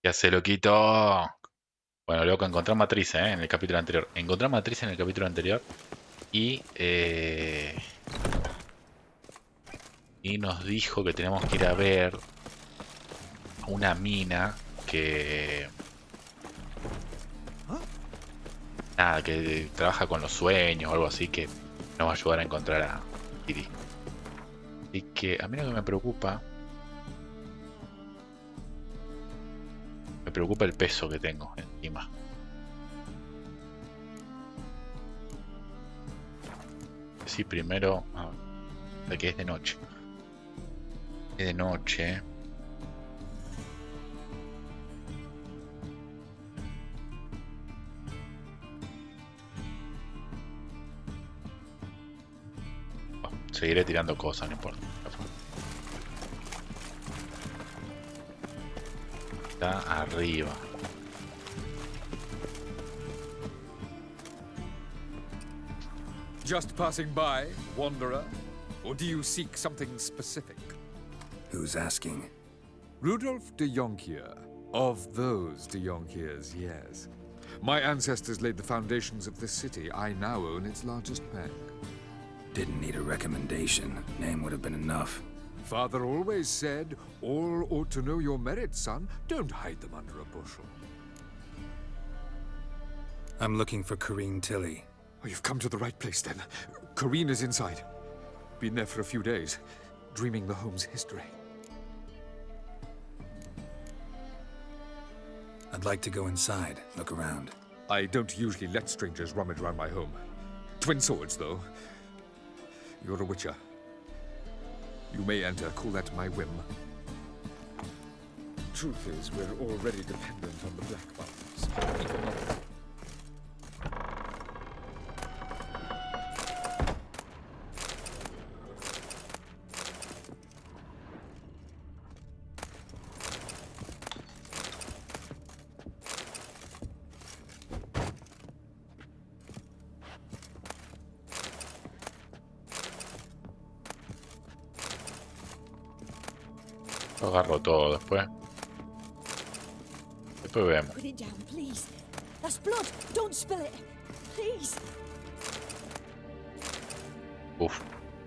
Ya se lo quitó. Bueno, loco, encontró matriz, en el capítulo anterior. Encontró matriz en el capítulo anterior. Y, y nos dijo que tenemos que ir a ver una mina que. Nada, que trabaja con los sueños o algo así, que nos va a ayudar a encontrar a Kiri. Y que a mí lo que me preocupa el peso que tengo encima. Sí, primero, a ver, que es de noche. Es de noche. Seguiré tirando cosas, no importa. Está arriba. Just passing by, wanderer? Or do you seek something specific? Who's asking? Rudolf de Jonkier. Of those de Jonkiers, yes. My ancestors laid the foundations of this city. I now own its largest bank. Didn't need a recommendation. Name would have been enough. Father always said, all ought to know your merits, son. Don't hide them under a bushel. I'm looking for Corrine Tilly. Oh, you've come to the right place, then. Corrine is inside. Been there for a few days, dreaming the home's history. I'd like to go inside, look around. I don't usually let strangers rummage around my home. Twin swords, though. You're a witcher. You may enter, call that my whim. Truth is, we're already dependent on the black markets. Even not... Lo agarro todo después. Después vemos. Put it down, please. That's blood. Don't spill it. Please. Uf,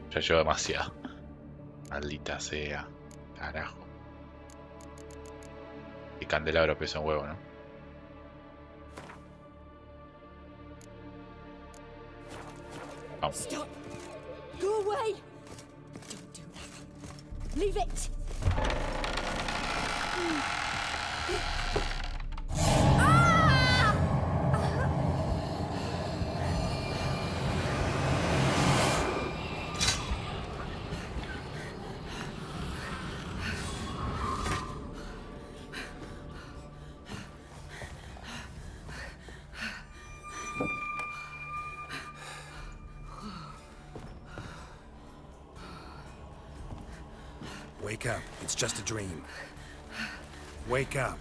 ya llevo demasiado. Maldita sea. Carajo. Y candelabro pesa un huevo, ¿no? Vamos. Stop. Go away. Don't do that. Leave it. Wake up. It's just a dream. Wake up.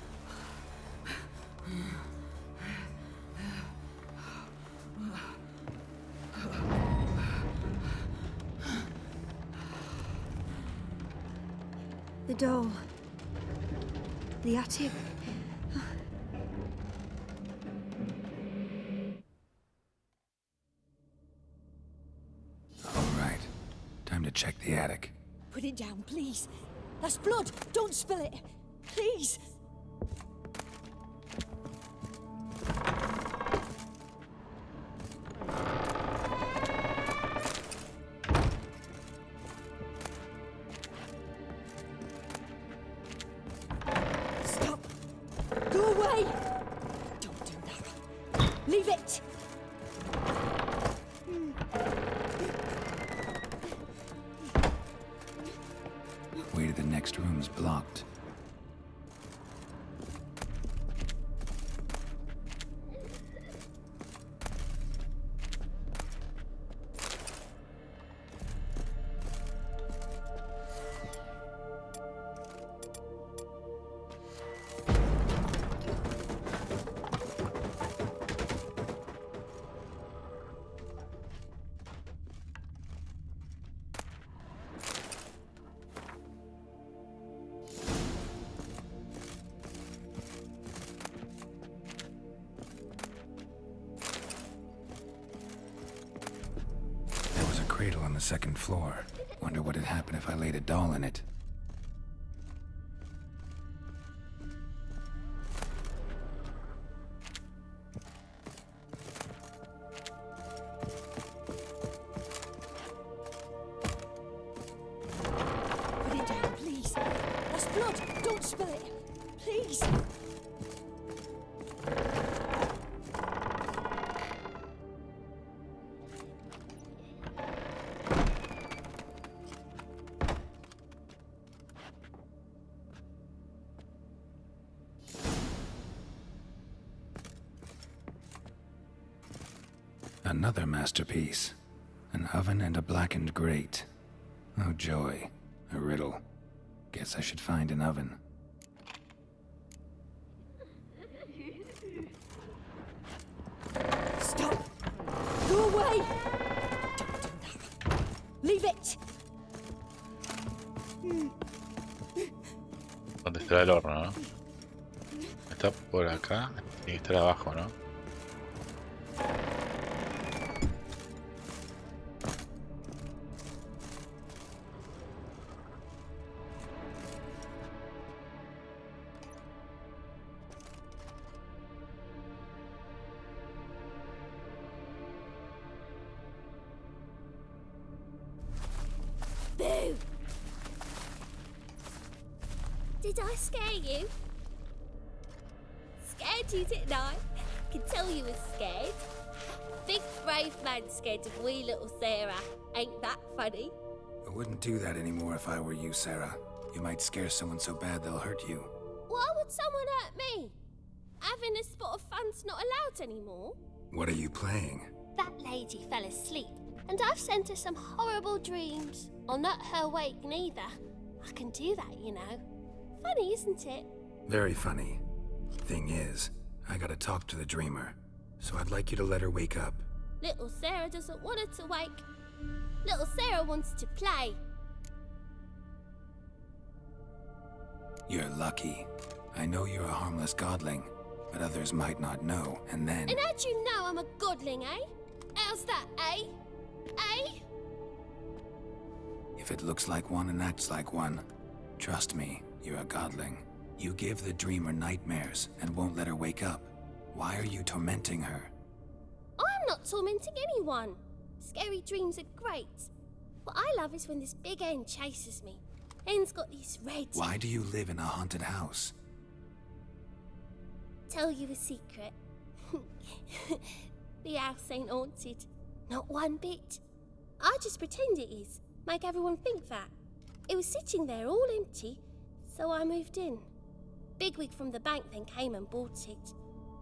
The doll. The attic. All right. Time to check the attic. Put it down, please. That's blood. Don't spill it. Please. Stop. Go away. Don't do that. Leave it. Way to the next room's blocked. the second floor. Wonder what'd happen if I laid a doll in it. Put it down, please. That's blood. Don't spill it. Please. Another masterpiece. An oven and a blackened grate. Oh joy. A riddle. Guess I should find an oven. Stop. Go away. Don't do that. Leave it. ¿Dónde está el horno, no? Está por acá. Tiene que estar abajo, ¿no? Boo! Did I scare you? Scared you, didn't I? Can tell you was scared. Big brave man scared of wee little Sarah. Ain't that funny? I wouldn't do that anymore if I were you, Sarah. You might scare someone so bad they'll hurt you. Why would someone hurt me? Having a spot of fun's not allowed anymore. What are you playing? That lady fell asleep, and I've sent her some horrible dreams. I'll not her wake neither. I can do that, you know. Funny, isn't it? Very funny. Thing is, I gotta talk to the dreamer, so I'd like you to let her wake up. Little Sarah doesn't want her to wake. Little Sarah wants to play. You're lucky. I know you're a harmless godling, but others might not know, and then... And how'd you know I'm a godling, eh? How's that, eh? Eh? If it looks like one and acts like one, trust me, you're a godling. You give the dreamer nightmares and won't let her wake up. Why are you tormenting her? I'm not tormenting anyone. Scary dreams are great. What I love is when this big hen chases me. Hen's got these red... Why do you live in a haunted house? Tell you a secret. The house ain't haunted. Not one bit. I just pretend it is. Make everyone think that. It was sitting there all empty, so I moved in. Bigwig from the bank then came and bought it.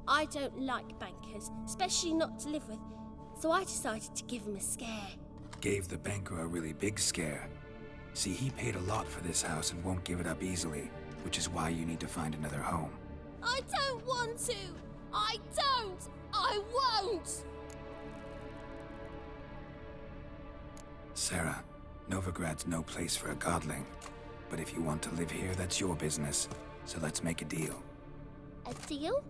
I don't like bankers, especially not to live with, so I decided to give him a scare. Gave the banker a really big scare. See, he paid a lot for this house and won't give it up easily, which is why you need to find another home. I don't want to! I don't! I won't! Sarah, Novigrad's no place for a godling. But if you want to live here, that's your business. So let's make a deal. A deal?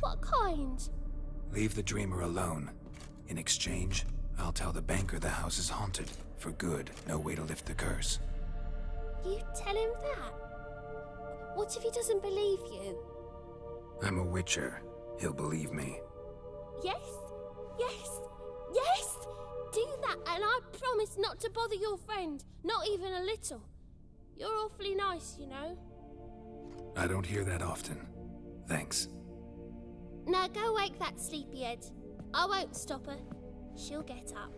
What kind? Leave the dreamer alone. In exchange, I'll tell the banker the house is haunted. For good, no way to lift the curse. You tell him that? What if he doesn't believe you? I'm a witcher. He'll believe me. Yes, yes, yes! Do that and I promise not to bother your friend. Not even a little. You're awfully nice, you know. I don't hear that often. Thanks. Now go wake that sleepyhead. I won't stop her. She'll get up.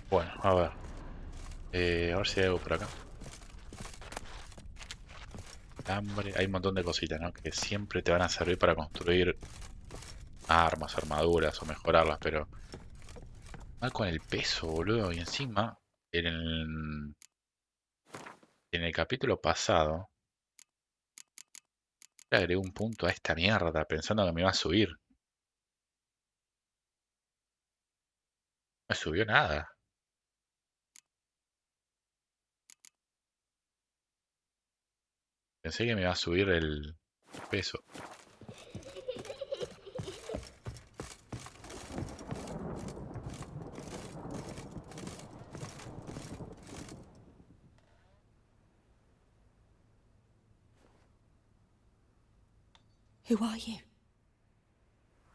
Bueno, a ver. A ver si hay algo por acá. Hambre. Hay un montón de cositas, ¿no? Que siempre te van a servir para construir armas, armaduras o mejorarlas, pero... mal con el peso, boludo. Y encima, en el capítulo pasado, le agregué un punto a esta mierda pensando que me iba a subir. No me subió nada. Pensé que me iba a subir el peso. Who are you?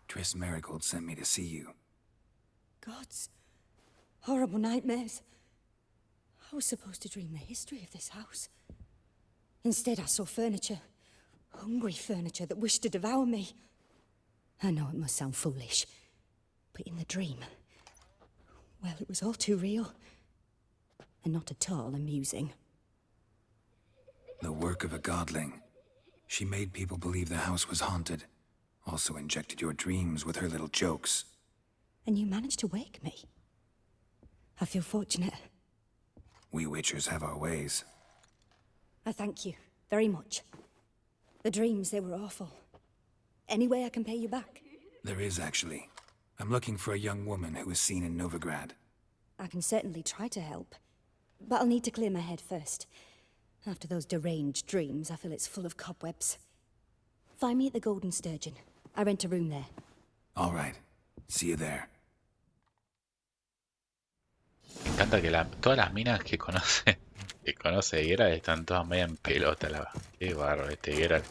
Triss Marigold sent me to see you. Gods. Horrible nightmares. I was supposed to dream the history of this house. Instead, I saw furniture. Hungry furniture that wished to devour me. I know it must sound foolish, but in the dream, well, it was all too real. And not at all amusing. The work of a godling. She made people believe the house was haunted. Also injected your dreams with her little jokes. And you managed to wake me. I feel fortunate. We witchers have our ways. I thank you very much. The dreams, they were awful. Any way I can pay you back? There is, actually. I'm looking for a young woman who was seen in Novigrad. I can certainly try to help. But I'll need to clear my head first. After those deranged dreams, I feel it's full of cobwebs. Find me at the Golden Sturgeon. I rent a room there. All right. See you there. Me encanta que todas las minas que conoce Geralt están todas media en pelota. Qué barro este Geralt.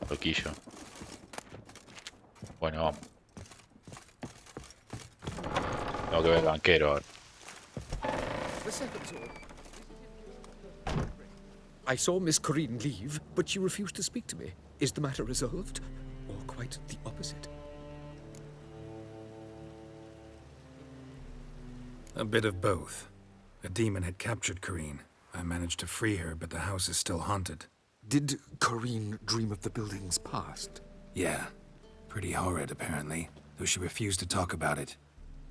Loquillo. Bueno, vamos. Tengo que ver el banquero ahora. I saw Miss Corinne leave, but she refused to speak to me. Is the matter resolved? Or quite the opposite? A bit of both. A demon had captured Corinne. I managed to free her, but the house is still haunted. Did Corinne dream of the building's past? Yeah. Pretty horrid, apparently, though she refused to talk about it.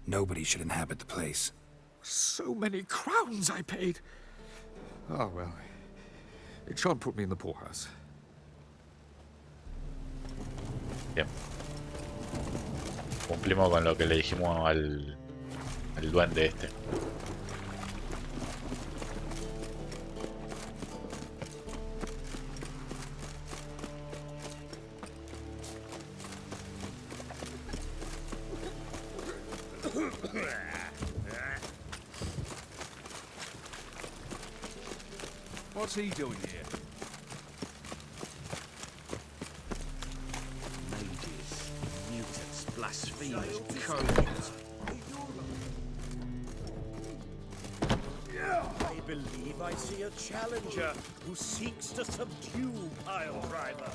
Nobody should inhabit the place. So many crowns I paid. Oh, well. It shan't put me in the poorhouse. Bien. Cumplimos con lo que le dijimos al duende este. What's he doing here? Mages, mutants, blasphemers, codes. I believe I see a challenger who seeks to subdue Piledriver.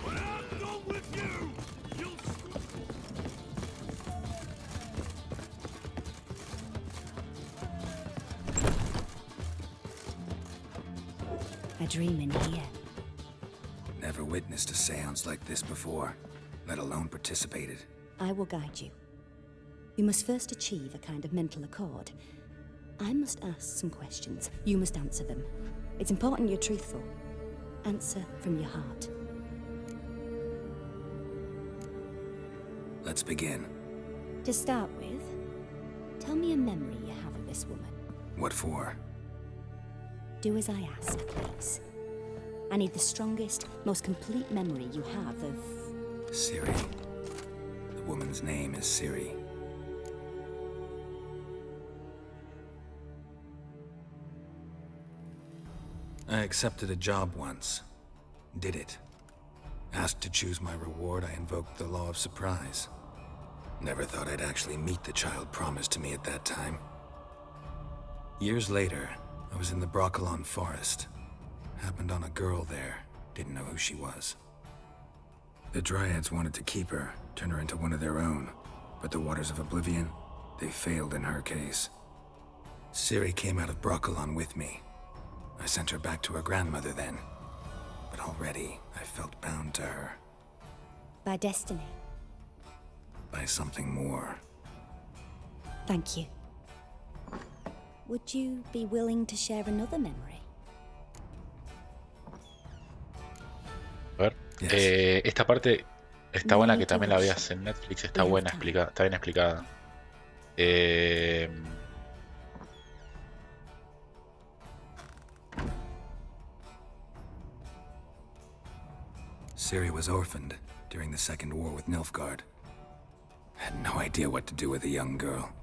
I'm not with you! I dream in here. Never witnessed a seance like this before, let alone participated. I will guide you. You must first achieve a kind of mental accord. I must ask some questions. You must answer them. It's important you're truthful. Answer from your heart. Let's begin. To start with, tell me a memory you have of this woman. What for? Do as I ask, please. I need the strongest, most complete memory you have of... Ciri. The woman's name is Ciri. I accepted a job once. Did it. Asked to choose my reward, I invoked the law of surprise. Never thought I'd actually meet the child promised to me at that time. Years later, I was in the Broccolon forest. Happened on a girl there. Didn't know who she was. The Dryads wanted to keep her, turn her into one of their own. But the Waters of Oblivion, they failed in her case. Ciri came out of Broccolon with me. I sent her back to her grandmother then. But already, I felt bound to her. By destiny. By something more. Thank you. Would you be willing to share another memory? A ver. Yes. Esta parte está buena, que también la veas en Netflix. Está buena explicada, está bien explicada. Ciri was orphaned during the Second War with Nilfgaard. Had no idea what to do with a young girl.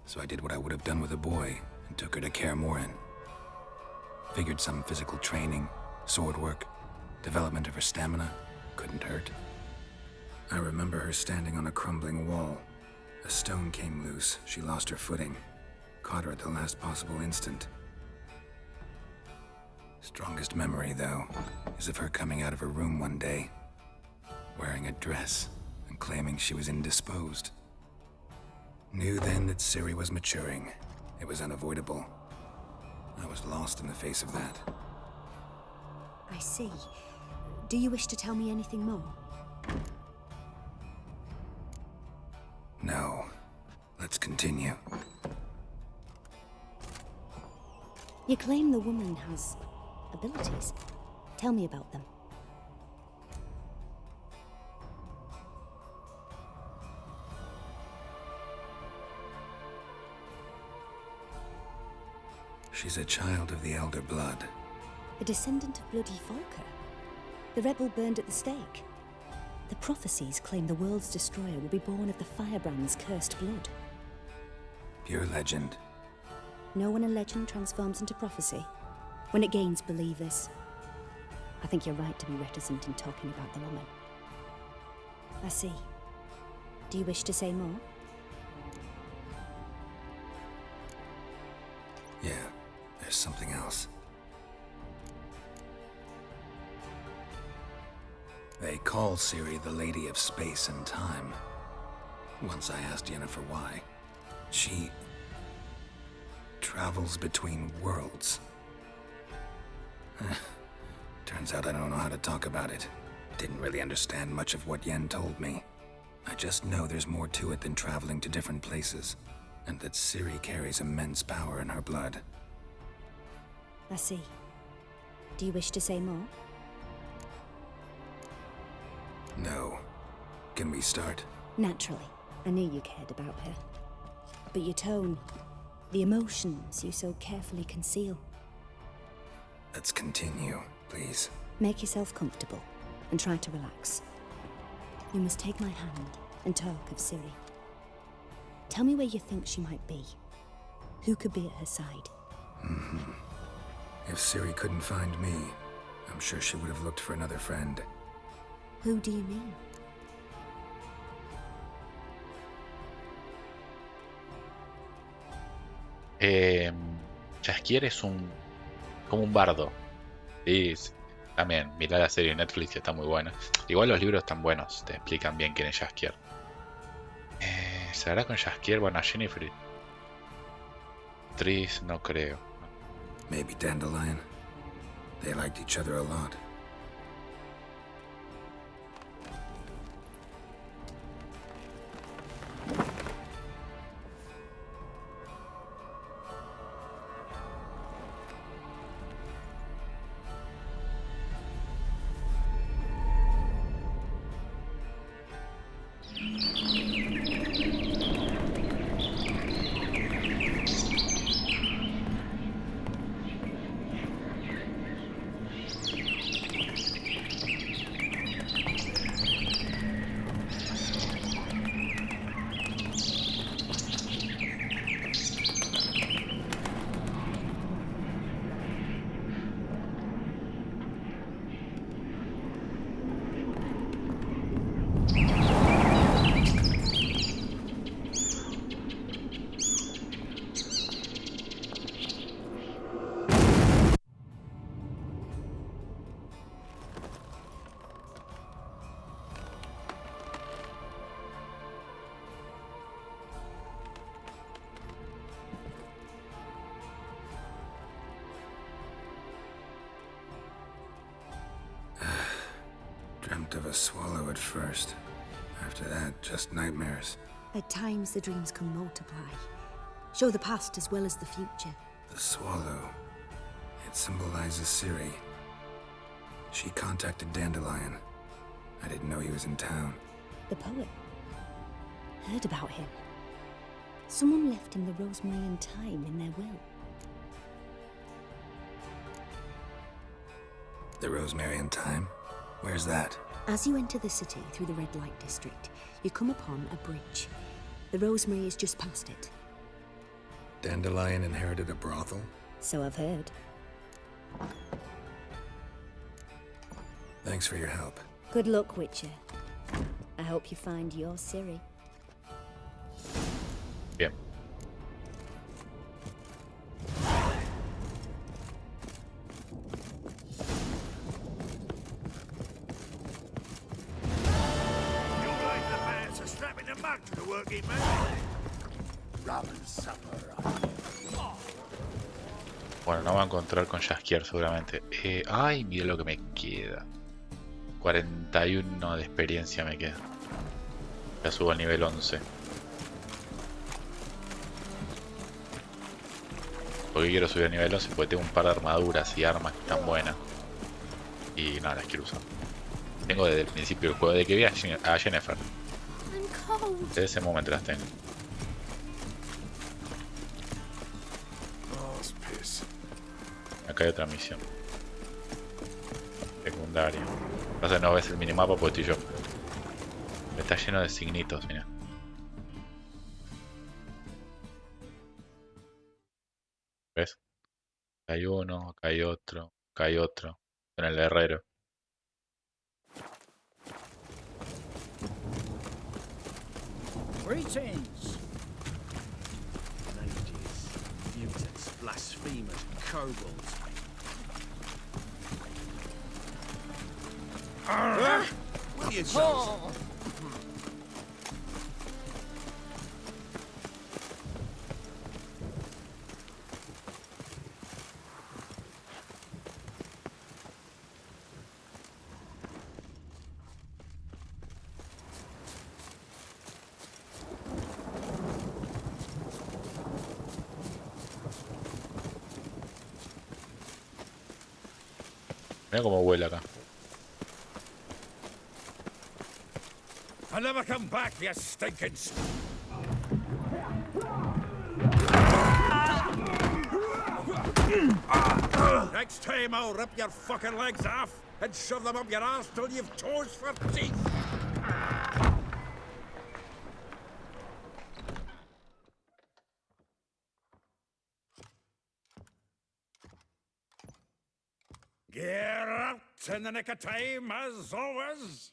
So I did what I would have done with a boy and took her to Kaer Morhen. Figured some physical training, sword work, development of her stamina couldn't hurt. I remember her standing on a crumbling wall. A stone came loose, she lost her footing. Caught her at the last possible instant. Strongest memory, though, is of her coming out of her room one day, wearing a dress and claiming she was indisposed. Knew then that Ciri was maturing. It was unavoidable. I was lost in the face of that. I see. Do you wish to tell me anything more? No. Let's continue. You claim the woman has abilities. Tell me about them. She's a child of the Elder Blood. A descendant of bloody Volker. The rebel burned at the stake. The prophecies claim the world's destroyer will be born of the Firebrand's cursed blood. Pure legend. Know when a legend transforms into prophecy? When it gains believers. I think you're right to be reticent in talking about the woman. I see. Do you wish to say more? Yeah, there's something else. They call Ciri the Lady of Space and Time. Once I asked Yennefer why. She travels between worlds. Turns out I don't know how to talk about it. Didn't really understand much of what Yen told me. I just know there's more to it than traveling to different places, and that Ciri carries immense power in her blood. I see. Do you wish to say more? No. Can we start? Naturally. I knew you cared about her. But your tone, the emotions you so carefully conceal. Let's continue, please. Make yourself comfortable and try to relax. You must take my hand and talk of Ciri. Tell me where you think she might be. Who could be at her side? If Ciri couldn't find me, I'm sure she would have looked for another friend. Who do you mean? Jaskier es como un bardo. Sí, también, mirá la serie de Netflix que está muy buena. Igual los libros están buenos, te explican bien quién es Jaskier. ¿Se hará con Jaskier? Bueno, a Jennifer. Tris, no creo. Maybe Dandelion. They liked each other a lot. Dreamt of a swallow at first. After that, just nightmares. At times the dreams can multiply. Show the past as well as the future. The swallow. It symbolizes Ciri. She contacted Dandelion. I didn't know he was in town. The poet. Heard about him. Someone left him the rosemary and thyme in their will. The rosemary and thyme? Where's that? As you enter the city through the red light district, you come upon a bridge. The rosemary is just past it. Dandelion inherited a brothel? So I've heard. Thanks for your help. Good luck, Witcher. I hope you find your Ciri. Bien. You guys the fans are strapping the mug to the working man. Rum and supper. Bueno, no va a encontrar con Jaskier seguramente. Ay, mira lo que me queda. 41 de experiencia me queda. Ya subo al nivel 11. ¿Por qué quiero subir al nivel 11? Porque tengo un par de armaduras y armas que están buenas. Y nada, las quiero usar. Tengo desde el principio del juego, de que vi a Jennifer. Desde ese momento las tengo. Acá hay otra misión secundaria. Entonces no ves el minimapa porque estoy yo. Está lleno de signitos, mira. ¿Ves? Acá hay uno, acá hay otro, acá hay otro. En el herrero. Greetings. Ladies, mutants, blasphemers, kobolds. Will you chosen? Mira cómo vuela acá. I'll never come back, you stinking... Next time I'll rip your fucking legs off and shove them up your arse till you've toes for teeth. Get out in the nick of time, as always.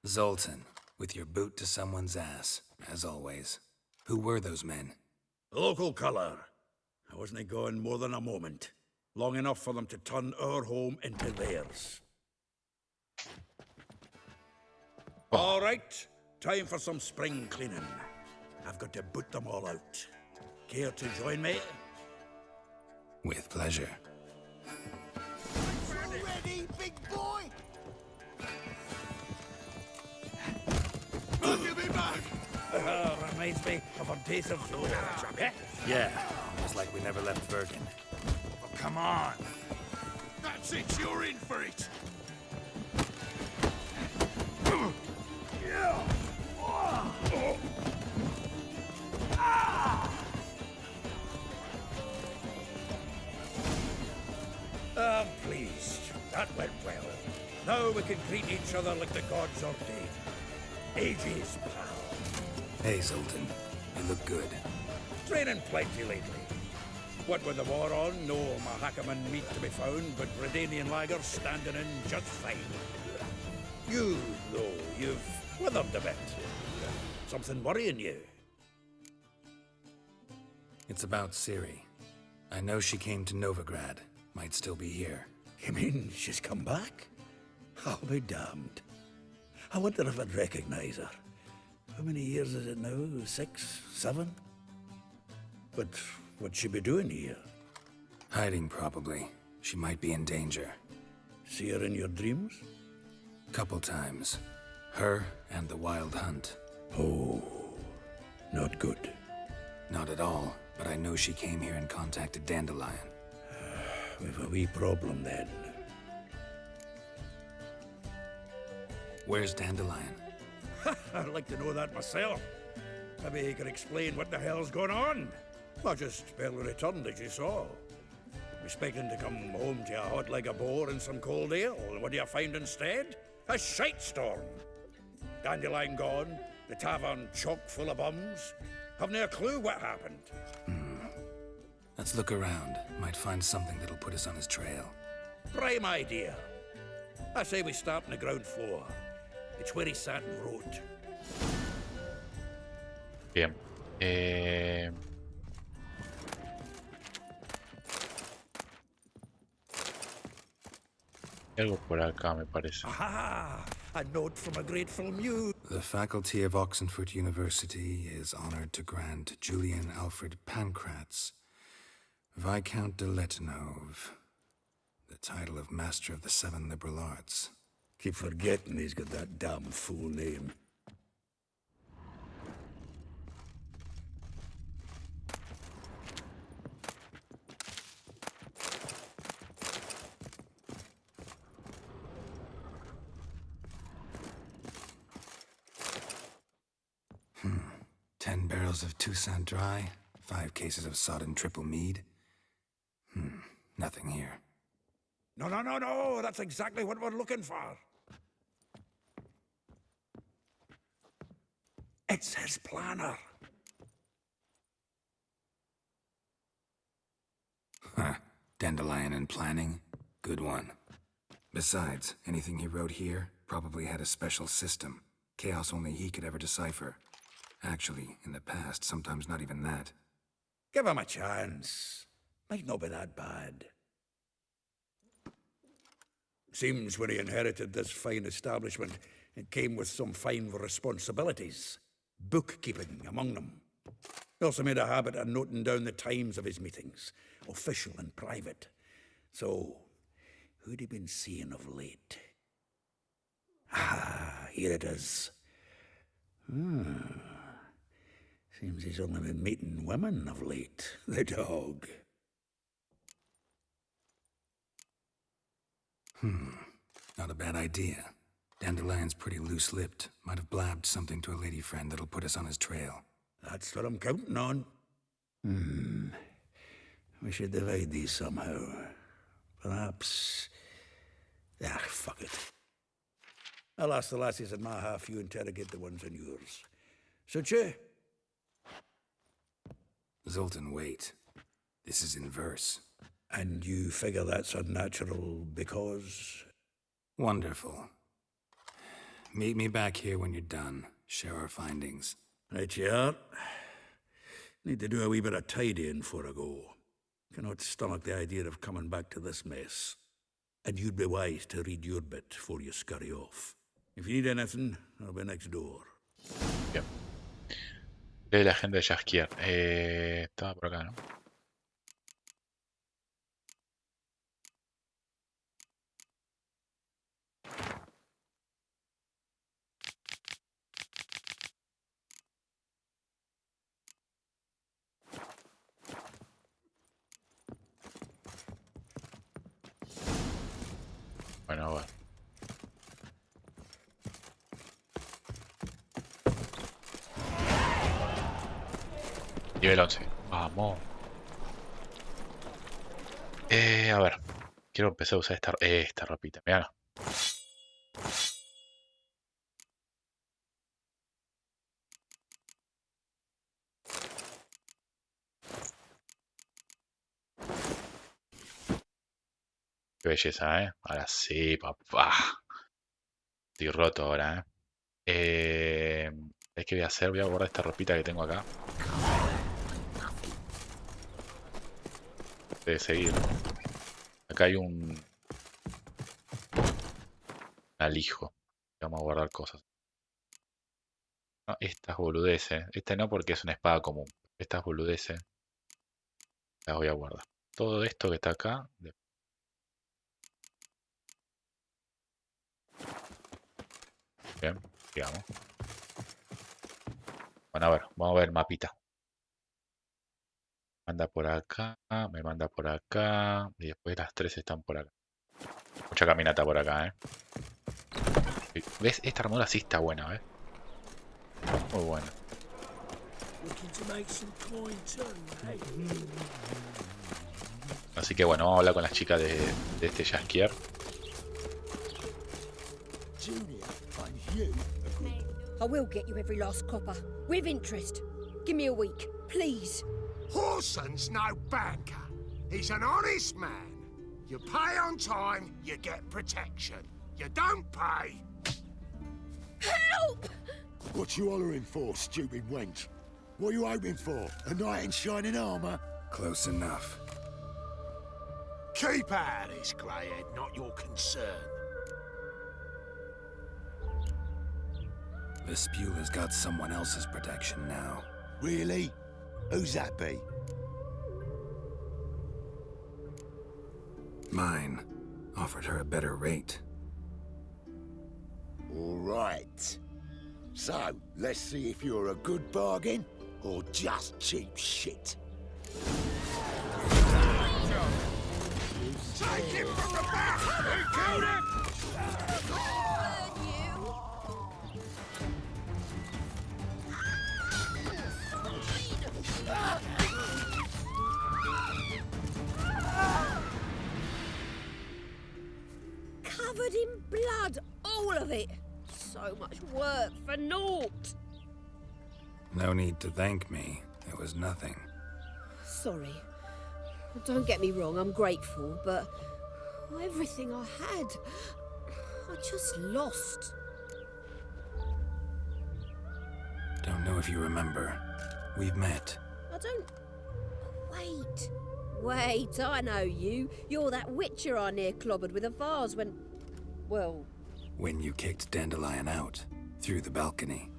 Zoltan, with your boot to someone's ass, as always. Who were those men? Local colour. I wasn't gone more than a moment. Long enough for them to turn our home into theirs. All right, time for some spring cleaning. I've got to boot them all out. Care to join me? With pleasure. Ready, big boy? Give me back! Reminds me of our days of yore, chap, Yeah, almost like we never left Bergen. Oh, come on! That's it, you're in for it! I'm pleased. That went well. Now we can greet each other like the gods ordained. Ages, pal. Hey, Zoltan. You look good. Training plenty lately. What with the war on, no Mahakaman meat to be found, but Redanian lagers standing in just fine. You, though, you've withered a bit. Something worrying you? It's about Ciri. I know she came to Novigrad. Might still be here. You mean she's come back? I'll be damned. I wonder if I'd recognize her. How many years is it now? 6, 7? But what'd she be doing here? Hiding, probably. She might be in danger. See her in your dreams? Couple times. Her and the Wild Hunt. Oh, not good. Not at all, but I know she came here and contacted Dandelion. We've a wee problem then. Where's Dandelion? I'd like to know that myself. Maybe he could explain what the hell's going on. Not just barely returned, as you saw. Expecting to come home to a hot leg of boar and some cold ale. What do you find instead? A shite storm. Dandelion gone, the tavern chock full of bums. Haven't a clue what happened. Let's look around. Might find something that'll put us on his trail. Prime idea. I say we start on the ground floor. It's where he sat and wrote. Bien. Hay algo por acá, me parece. Aha! A note from a grateful muse. The faculty of Oxenford University is honored to grant Julian Alfred Pancratz, Viscount de Letonov, the title of Master of the Seven Liberal Arts. Keep forgetting he's got that damn full name. Hmm. 10 barrels of Toussaint Dry, 5 cases of sodden triple mead. Nothing here. No, no, no, no! That's exactly what we're looking for. It's his planner. Huh. Dandelion and planning? Good one. Besides, anything he wrote here probably had a special system. Chaos only he could ever decipher. Actually, in the past, sometimes not even that. Give him a chance. Might not be that bad. Seems when he inherited this fine establishment, it came with some fine responsibilities. Bookkeeping among them. He also made a habit of noting down the times of his meetings, official and private. So, who'd he been seeing of late? Ah, here it is. Seems he's only been meeting women of late, the dog. Not a bad idea. Dandelion's pretty loose-lipped. Might have blabbed something to a lady friend that'll put us on his trail. That's what I'm counting on. We should divide these somehow. Perhaps... Ah, fuck it. I'll ask the lassies in my half, you interrogate the ones in yours. Suit you? Zoltan, wait. This is in verse. And you figure that's unnatural because... Wonderful. Meet me back here when you're done. Share our findings. Right you are. Need to do a wee bit of tidying before I go. Cannot stomach the idea of coming back to this mess. And you'd be wise to read your bit before you scurry off. If you need anything, I'll be next door. Bien. Lee la agenda de Jaskier. Estaba por acá, ¿no? Bueno, bueno. Nivel 11. Vamos. A ver. Quiero empezar a usar esta ropita. Mirá. Qué belleza, ¿eh? Ahora sí, papá. Estoy roto ahora, ¿eh? ¿Qué voy a hacer? Voy a guardar esta ropita que tengo acá. Debe seguir. Acá hay un alijo. Vamos a guardar cosas. No, estas boludeces. Este no porque es una espada común. Estas boludeces las voy a guardar. Todo esto que está acá. Bien, digamos. Bueno, a ver, vamos a ver el mapita. Manda por acá, me manda por acá. Y después las tres están por acá. Mucha caminata por acá, ¿eh? ¿Ves? Esta armadura sí está buena, ¿ves? Muy buena. Así que bueno, vamos a hablar con las chicas de este Jaskier. I will get you every last copper, with interest. Give me a week, please. Horson's no banker. He's an honest man. You pay on time, you get protection. You don't pay. Help! What you hollering for, stupid wench? What you hoping for? A knight in shining armour? Close enough. Keep out of this, greyhead, not your concern. Vespula's got someone else's protection now. Really? Who's that be? Mine. Offered her a better rate. All right. So, let's see if you're a good bargain or just cheap shit. Take him from the back! Who killed him? Covered in blood, all of it. So much work for naught. No need to thank me. It was nothing. Sorry. Don't get me wrong, I'm grateful, but everything I had, I just lost. Don't know if you remember. We've met. I don't... Wait, I know you. You're that witcher I near clobbered with a vase when... Well... When you kicked Dandelion out. Through the balcony.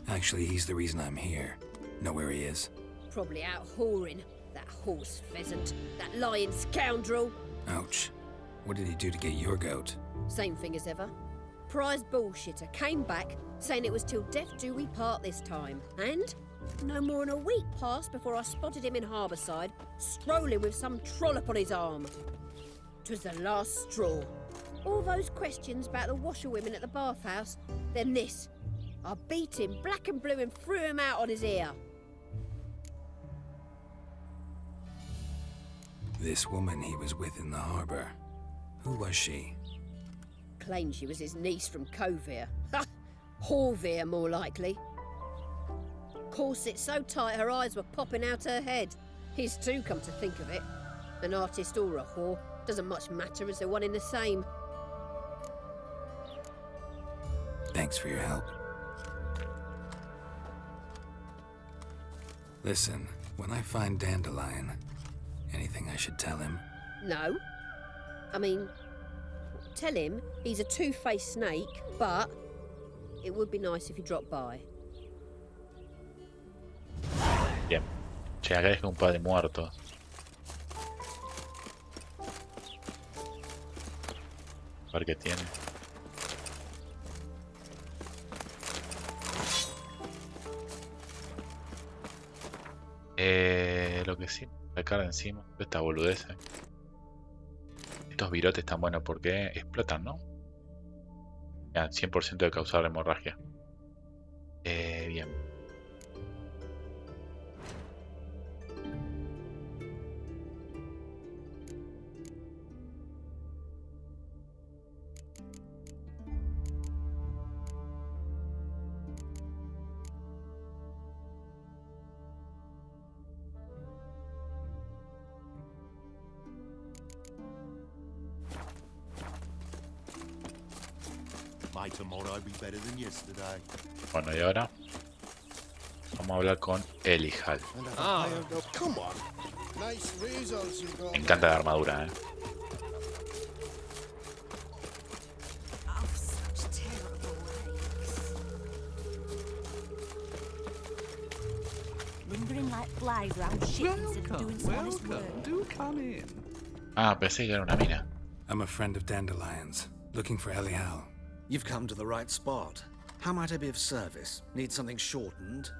Actually, he's the reason I'm here. Know where he is? Probably out whoring. That horse pheasant. That lying scoundrel. Ouch. What did he do to get your goat? Same thing as ever. Prize bullshitter came back, saying it was till death do we part this time. And no more than a week passed before I spotted him in Harbourside, strolling with some trollop on his arm. 'Twas the last straw. All those questions about the washerwomen at the bathhouse, then this. I beat him black and blue and threw him out on his ear. This woman he was with in the harbour. Who was she? Claimed she was his niece from Kovir. Ha! Horvir, more likely. Corset so tight her eyes were popping out her head. His too, come to think of it. An artist or a whore, doesn't much matter as they're one in the same. Thanks for your help. Listen, when I find Dandelion, anything I should tell him? No. I mean, tell him he's a two-faced snake, but it would be nice if he dropped by. Bien. Che, acá es un par de muertos. A ver qué tiene. Lo que sí, sacar de encima esta boludez. Estos virotes están buenos porque explotan, ¿no? Ya, 100% de causar hemorragia. Bien. May tomorrow be better than yesterday. Bueno, y ahora vamos a hablar con Elihal. Come on. Nice results you got. Me encanta la armadura, Oh, such terrible aches. Lingering like flies around shit instead of doing some honest work. Do come in. Ah, pensé que era una mina. I'm a friend of Dandelion's, looking for Elihal. You've come to the right spot. How might I be of service? Need something shortened?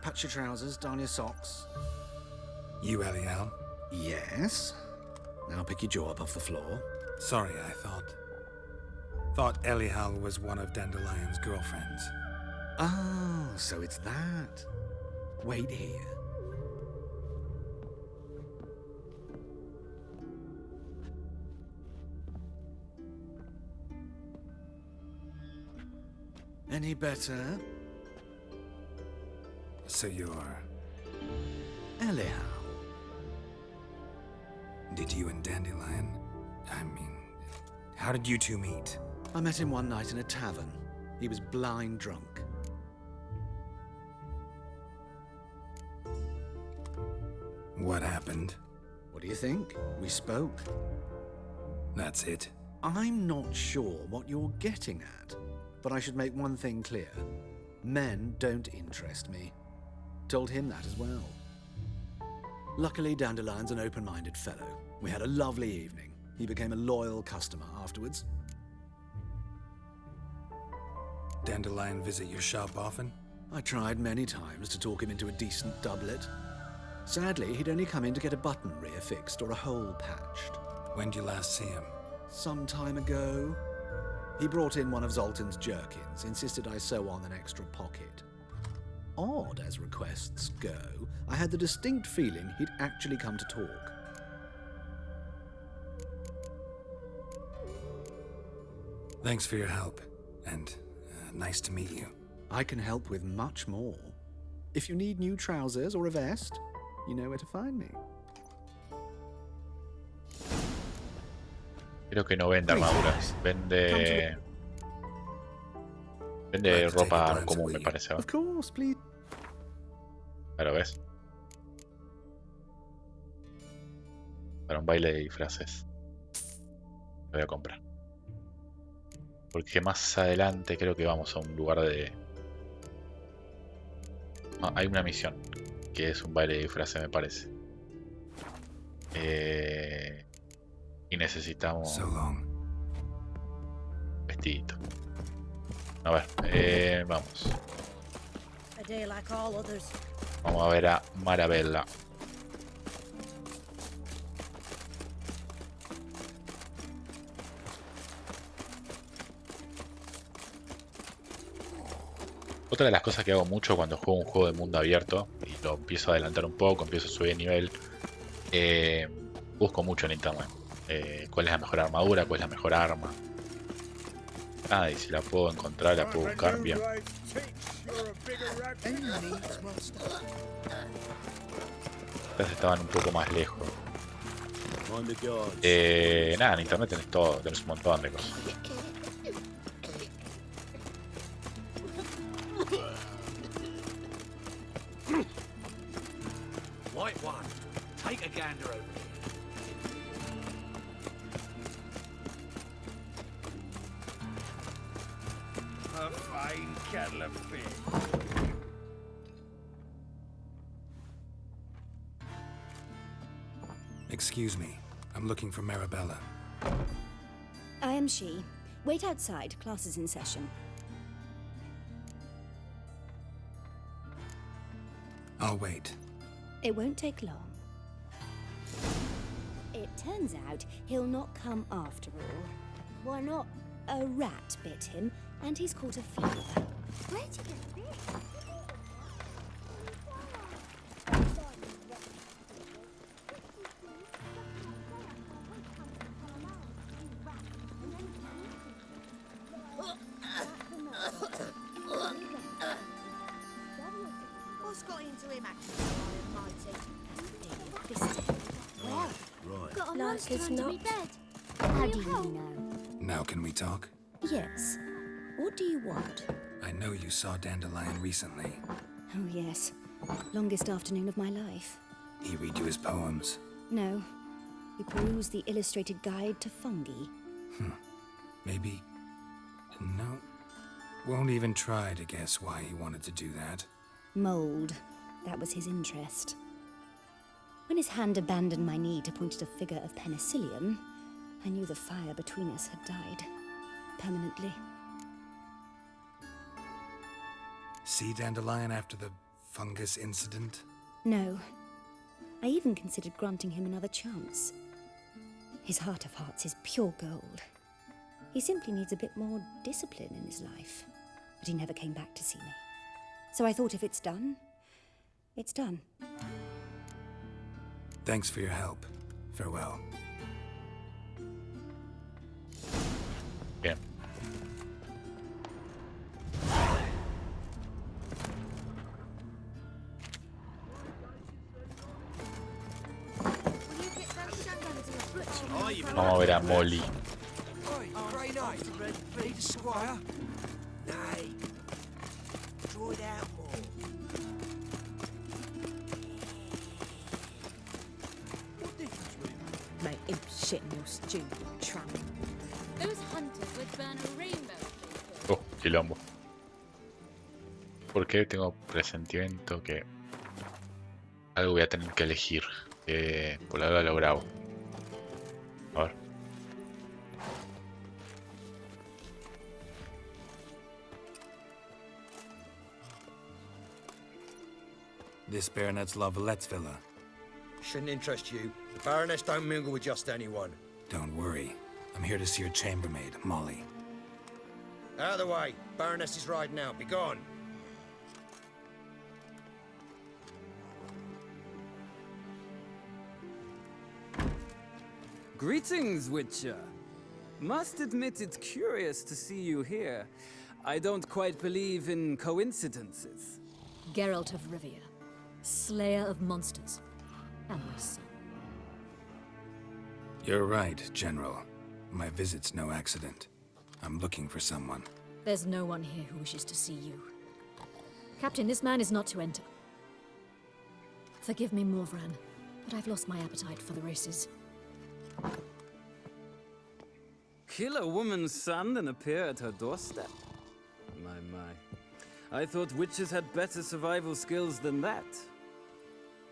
Patch your trousers, darn your socks. You Elihal? Yes. Now pick your jaw up off the floor. Sorry, I thought Elihal was one of Dandelion's girlfriends. Oh, so it's that. Wait here. Any better? So you're... Elihal. Did you and Dandelion How did you two meet? I met him one night in a tavern. He was blind drunk. What happened? What do you think? We spoke. That's it. I'm not sure what you're getting at, but I should make one thing clear. Men don't interest me. Told him that as well. Luckily, Dandelion's an open-minded fellow. We had a lovely evening. He became a loyal customer afterwards. Dandelion visit your shop often? I tried many times to talk him into a decent doublet. Sadly, he'd only come in to get a button rear fixed or a hole patched. When'd you last see him? Some time ago. He brought in one of Zoltan's jerkins, insisted I sew on an extra pocket. Odd as requests go, I had the distinct feeling he'd actually come to talk. Thanks for your help, and nice to meet you. I can help with much more. If you need new trousers or a vest, you know where to find me. Creo que no vende armaduras, vende ropa común, me parece. ¿Va? Of course, please. Claro, ¿ves? Para un baile de disfraces. Lo voy a comprar. Porque más adelante creo que vamos a un lugar de... Ah, hay una misión que es un baile de disfraces, me parece. Y necesitamos vestidito. A ver, vamos. Vamos a ver a Marabella. Otra de las cosas que hago mucho cuando juego un juego de mundo abierto y lo empiezo a adelantar un poco, empiezo a subir de nivel, busco mucho en internet cuál es la mejor armadura, cuál es la mejor arma. Ah, y si la puedo encontrar, la puedo buscar bien. Estas estaban un poco más lejos. Nada, en internet tenés todo, tenés un montón de cosas. White one, take a gander over here. A fine kettle of fish. Excuse me, I'm looking for Marabella. I am she. Wait outside. Class is in session. I'll wait. It won't take long. It turns out he'll not come after all. Why not? A rat bit him, and he's caught a fever. Where'd you get this? What's got into him actually, almighty? Right. Got a monster it's under not. me bed. How do you know? Now can we talk? Yes. What do you want? I know you saw Dandelion recently. Oh, yes. Longest afternoon of my life. He read you his poems. No. We perused the illustrated guide to fungi. Maybe... No. Won't even try to guess why he wanted to do that. Mold. That was his interest. When his hand abandoned my knee to point at a figure of penicillium, I knew the fire between us had died. Permanently. See Dandelion after the fungus incident? No. I even considered granting him another chance. His heart of hearts is pure gold. He simply needs a bit more discipline in his life. But he never came back to see me. So I thought if it's done, it's done. Thanks for your help. Farewell. Bien. Vamos a ver a Molly. Oi, Grey Knight, need a squire? Nay. Draw it out more. What difference will it make? Mate, him shit in your stupid trap. Those hunters would burn a rainbow if they could. Oh, quilombo. Porque tengo presentimiento que algo voy a tener que elegir. Por ahora lo grabo. A ver. This Baronet's Lavallette's villa. Shouldn't interest you. The Baroness don't mingle with just anyone. Don't worry. I'm here to see your chambermaid, Molly. Out of the way. Baroness is riding out. Be gone. Greetings, Witcher. Must admit it's curious to see you here. I don't quite believe in coincidences. Geralt of Rivia, slayer of monsters, and my son. You're right, General. My visit's no accident. I'm looking for someone. There's no one here who wishes to see you. Captain, this man is not to enter. Forgive me, Morvran, but I've lost my appetite for the races. Kill a woman's son and appear at her doorstep? My. I thought witches had better survival skills than that.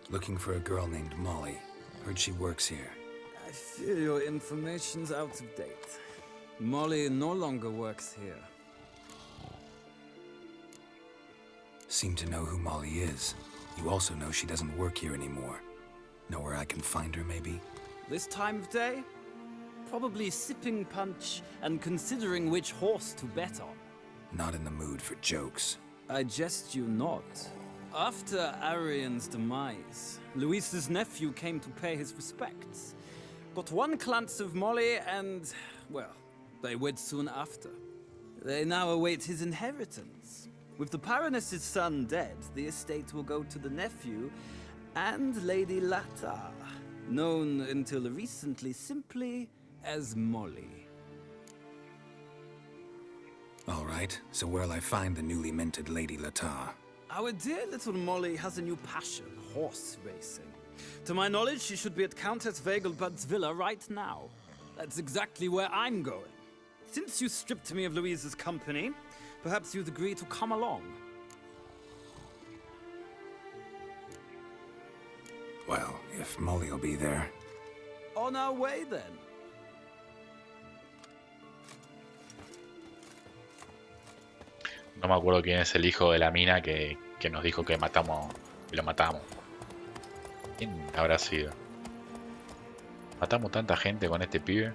Looking for a girl named Molly. Heard she works here. I fear your information's out of date. Molly no longer works here. Seem to know who Molly is. You also know she doesn't work here anymore. Know where I can find her, maybe? This time of day? Probably sipping punch and considering which horse to bet on. Not in the mood for jokes. I jest you not. After Arian's demise, Luis's nephew came to pay his respects. Got one glance of Molly and, well, they wed soon after. They now await his inheritance. With the Baroness's son dead, the estate will go to the nephew and Lady Lata, known until recently simply as Molly. All right, so where'll I find the newly minted Lady Lata? Our dear little Molly has a new passion, horse racing. To my knowledge, she should be at Countess Vegelbud's villa right now. That's exactly where I'm going. Since you stripped me of Louise's company, perhaps you'd agree to come along. Well, if Molly'll be there. On our way, then. No me acuerdo quién es el hijo de la mina que nos dijo que lo matamos. ¿Quién habrá sido? Matamos tanta gente con este pibe.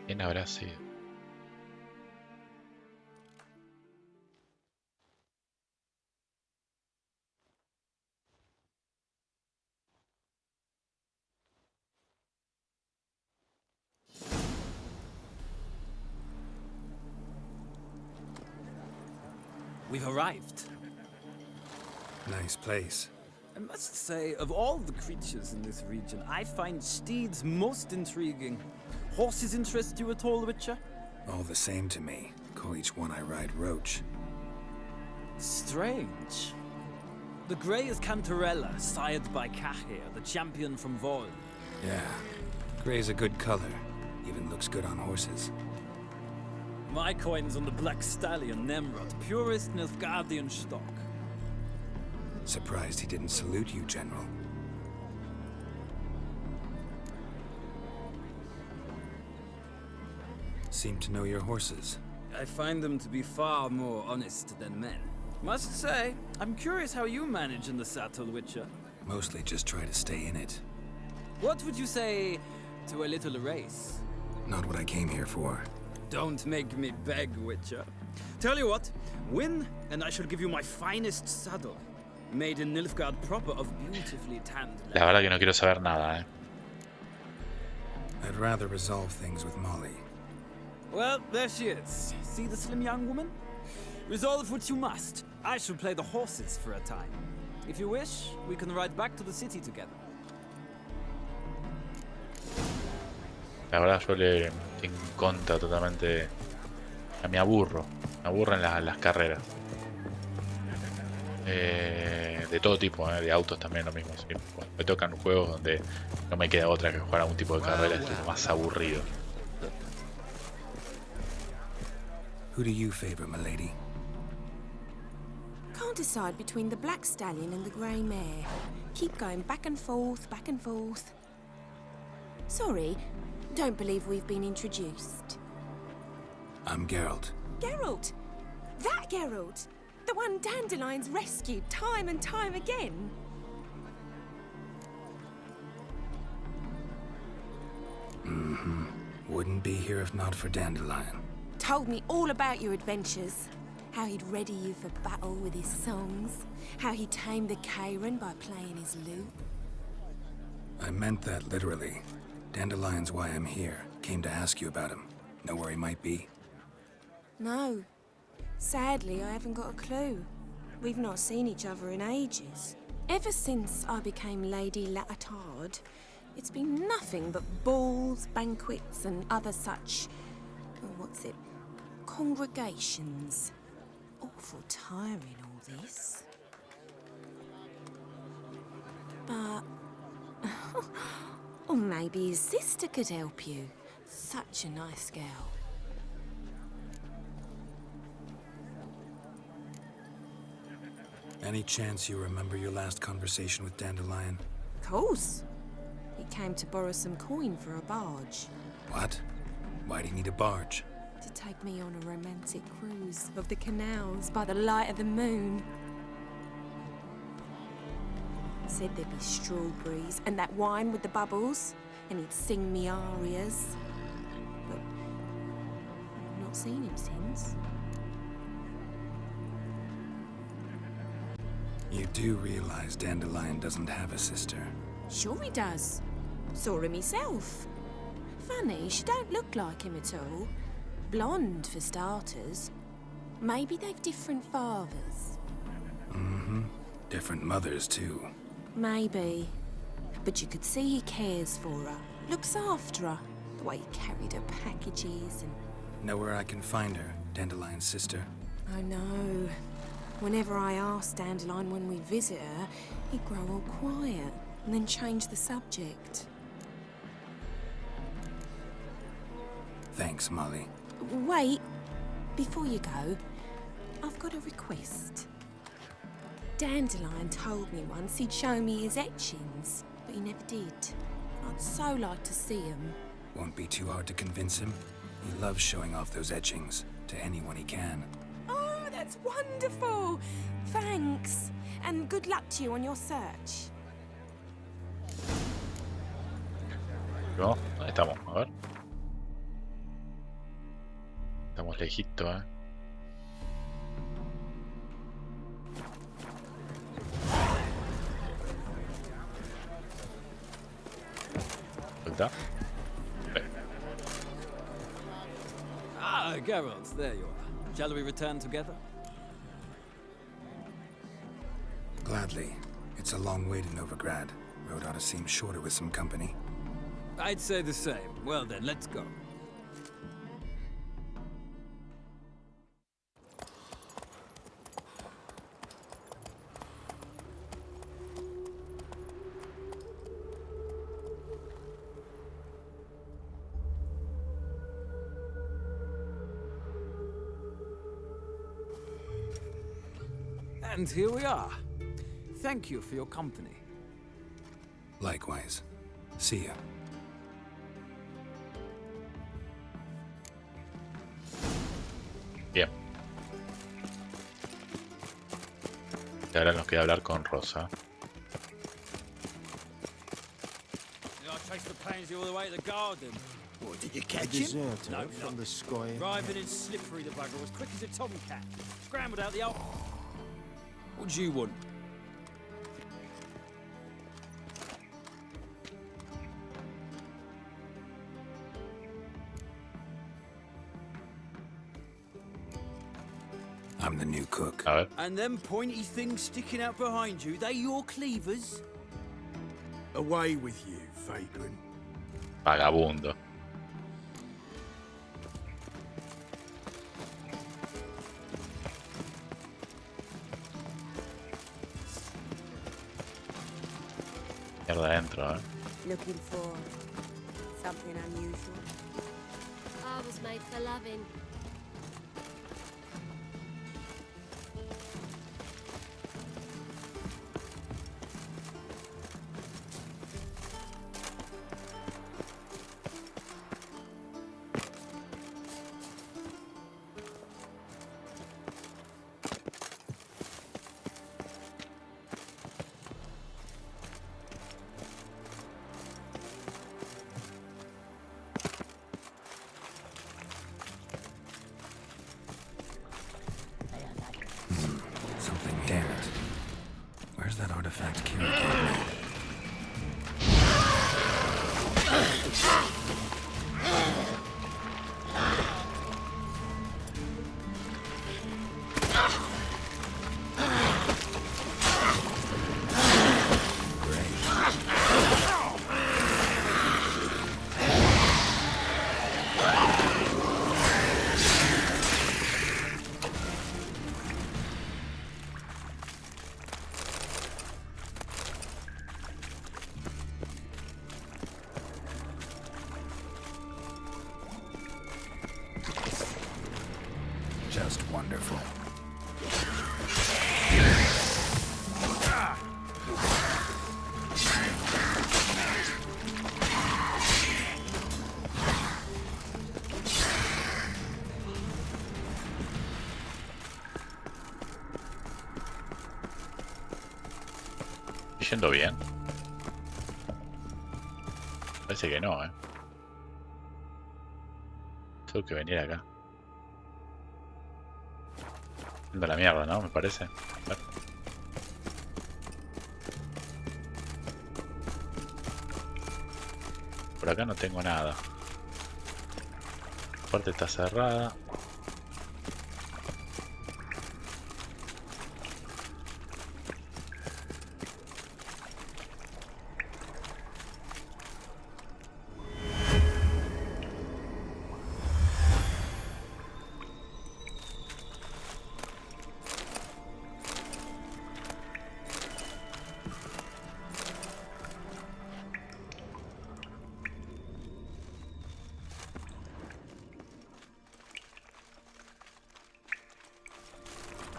¿Quién habrá sido? We've arrived. Nice place. I must say, of all the creatures in this region, I find steeds most intriguing. Horses interest you at all, Witcher? All the same to me. Call each one I ride Roach. Strange. The grey is Cantarella, sired by Cahir, the champion from Vol. Yeah. Gray's a good color. Even looks good on horses. My coin's on the Black Stallion, Nemrod, purest Nilfgaardian stock. Surprised he didn't salute you, General. Seem to know your horses. I find them to be far more honest than men. Must say, I'm curious how you manage in the saddle, Witcher. Mostly just try to stay in it. What would you say to a little race? Not what I came here for. Don't make me beg, Witcher. Tell you what, win, and I shall give you my finest saddle. Made in Nilfgaard proper of beautifully tanned leather. La verdad que no quiero saber nada, I'd rather resolve things with Molly. Well, there she is. See the slim young woman? Resolve what you must. I shall play the horses for a time. If you wish, we can ride back to the city together. La verdad yo le estoy en contra totalmente. Me aburro. Me aburren las carreras. De todo tipo, de autos también lo mismo. Sí. Me tocan juegos donde no me queda otra que jugar a un tipo de carrera, es lo más aburrido. Who do you favor, my lady? Can't decide between the black stallion and the grey mare. Keep going back and forth, back and forth. Sorry, don't believe we've been introduced. I'm Geralt. Geralt! That Geralt! The one Dandelion's rescued time and time again. Mm-hmm. Wouldn't be here if not for Dandelion. Told me all about your adventures. How he'd ready you for battle with his songs. How he tamed the Karen by playing his lute. I meant that literally. Dandelion's why I'm here. Came to ask you about him. Know where he might be? No. Sadly, I haven't got a clue. We've not seen each other in ages. Ever since I became Lady Latard, it's been nothing but balls, banquets, and other such... congregations. Awful tiring, all this. But... or maybe his sister could help you. Such a nice girl. Any chance you remember your last conversation with Dandelion? Of course. He came to borrow some coin for a barge. What? Why do you need a barge? To take me on a romantic cruise of the canals by the light of the moon. Said there'd be strawberries and that wine with the bubbles, and he'd sing me arias. But I've not seen him since. You do realize Dandelion doesn't have a sister? Sure he does. Saw him himself. Funny, she don't look like him at all. Blonde, for starters. Maybe they've different fathers. Mm-hmm. Different mothers, too. Maybe. But you could see he cares for her. Looks after her. The way he carried her packages and... Know where I can find her, Dandelion's sister? I know. Whenever I ask Dandelion when we visit her, he'd grow all quiet and then change the subject. Thanks, Molly. Wait. Before you go, I've got a request. Dandelion told me once he'd show me his etchings, but he never did. I'd so like to see them. Won't be too hard to convince him. He loves showing off those etchings to anyone he can. Oh, that's wonderful! Thanks. And good luck to you on your search. No, ahí estamos, a ver. Estamos lejito, ¿Falta? Ah, Geralt, there you are. Shall we return together? Gladly. It's a long way to Novigrad. Road ought to seem shorter with some company. I'd say the same. Well then, let's go. And here we are. Thank you for your company. Likewise. See ya. Bien. Y ahora nos queda hablar con Rosa. I chased the pansy all the way to the garden. What, did you catch him? No, from the sky. Driving in slippery, the bugger, as quick as a tomcat. Scrambled out the old... What do you want? I'm the new cook. And them pointy things sticking out behind you, they your cleavers? Away with you, vagrant. Vagabundo. Mierda adentro, Looking for something unusual? I was made for loving. Something, damn it. Where's that artifact Kira gave me? Just wonderful. Yendo bien. Parece que no, Tengo que venir acá. Yendo a la mierda, ¿no? Me parece. Bueno. Por acá no tengo nada. La puerta está cerrada.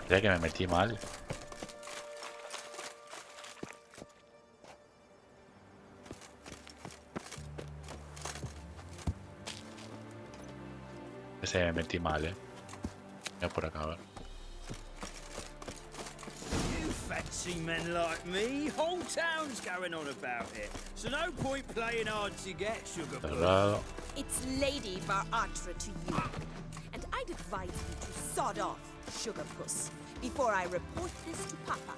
¿Será que me metí mal? Parece que me metí mal, Voy por acá, a ver. You fancy men like me? Whole town's going on about it. So no point playing hard to get, sugar Cerrado. It's Lady Baratra to you. And I'd advise you to sod off, sugar puss, before I report this to Papa.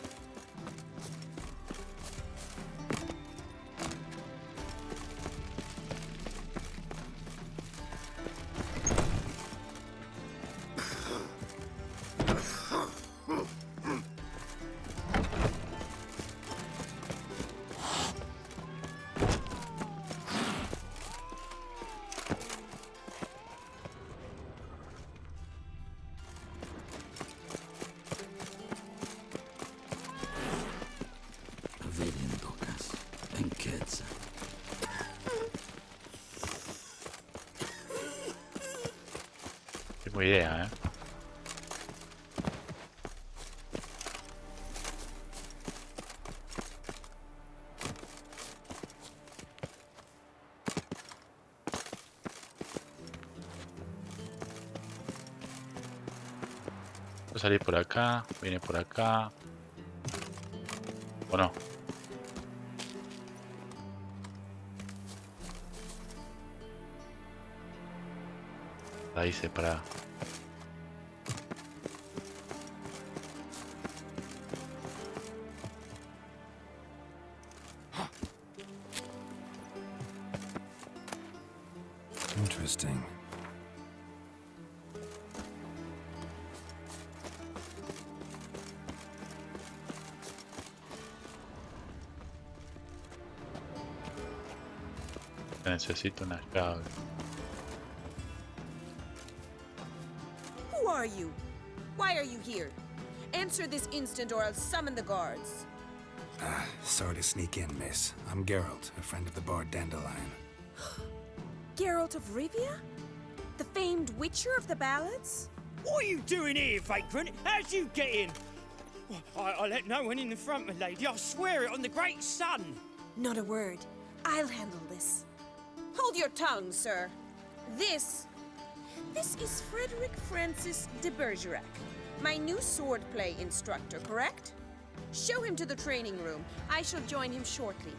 Tengo idea, Voy a salir por acá, viene por acá. ¿O no? Ahí se para. Interesting. Necesito una llave. Who are you? Why are you here? Answer this instant or I'll summon the guards. Sorry to sneak in, miss. I'm Geralt, a friend of the bard Dandelion. Geralt of Rivia? The famed witcher of the ballads? What are you doing here, vagrant? How'd you get in? I let no one in the front, my lady. I swear it on the great sun. Not a word. I'll handle this. Hold your tongue, sir. This is Frederick Francis de Bergerac, my new swordplay instructor, correct? Show him to the training room. I shall join him shortly.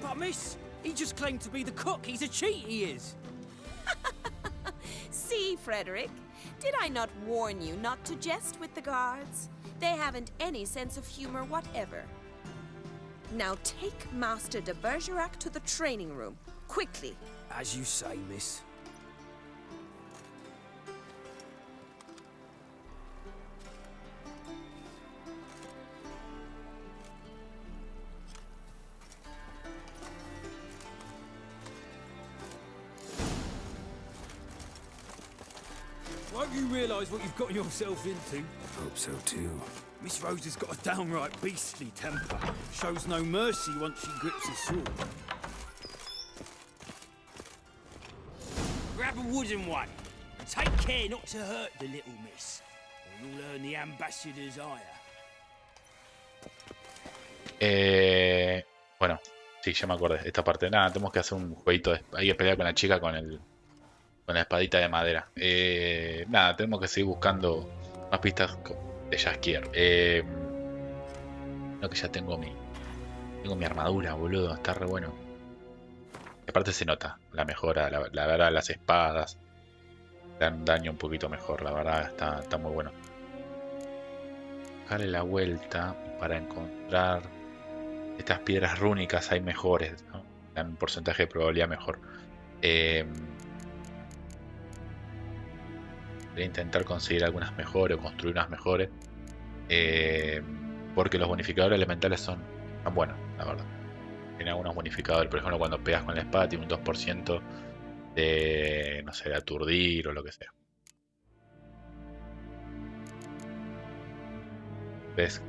But miss, he just claimed to be the cook. He's a cheat, he is. See, Frederick, did I not warn you not to jest with the guards? They haven't any sense of humor whatever. Now take Master de Bergerac to the training room, quickly. As you say, miss. Won't you realise what you've got yourself into? Hope so too. Miss Rose has got a downright beastly temper. Shows no mercy once she grips a sword. Grab a wooden one. And take care not to hurt the little miss, or you'll earn the ambassador's ire. Bueno, sí, ya me acordé. Esta parte. Nada, tenemos que hacer un jueguito. Hay que pelear con la chica con la espadita de madera. Nada, tenemos que seguir buscando más pistas de Jaskier. No, que ya tengo mi armadura, boludo. Está re bueno. Y aparte se nota la mejora. La verdad, las espadas dan daño un poquito mejor. La verdad, está muy bueno. Darle la vuelta para encontrar estas piedras rúnicas. Hay mejores, ¿no? Dan un porcentaje de probabilidad mejor. Voy a intentar conseguir algunas mejores o construir unas mejores, porque los bonificadores elementales son buenos, la verdad. Tiene algunos bonificadores, por ejemplo, cuando pegas con la espada tiene un 2% de, no sé, de aturdir o lo que sea. ¿Ves?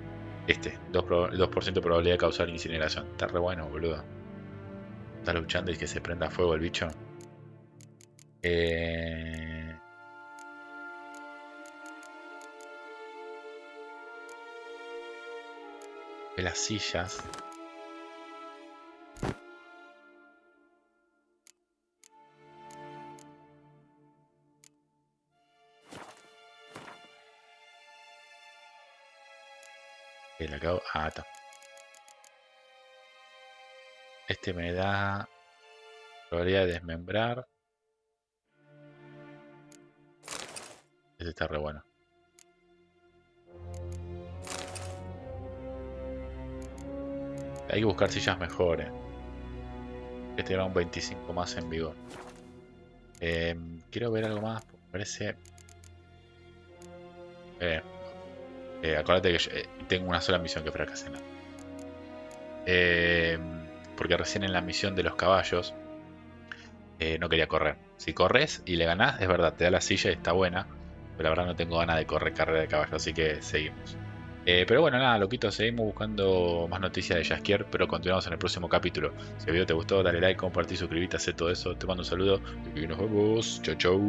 2% de probabilidad de causar incineración. Está re bueno, boludo. Está luchando y que se prenda fuego el bicho. De las sillas. El acabo. Ah, está. Este me da probabilidad de desmembrar. Este está re bueno. Hay que buscar sillas mejores. Este va un 25 más en vigor. Quiero ver algo más. Me parece. Acuérdate que yo, tengo una sola misión que fracasé. ¿No? Porque recién en la misión de los caballos no quería correr. Si corres y le ganás, es verdad, te da la silla y está buena. Pero la verdad no tengo ganas de correr carrera de caballo, así que seguimos. Pero bueno, nada, loquito, seguimos buscando más noticias de Jaskier, pero continuamos en el próximo capítulo. Si el video te gustó, dale like, compartí, suscribite, haz todo eso. Te mando un saludo y nos vemos. Chau, chau.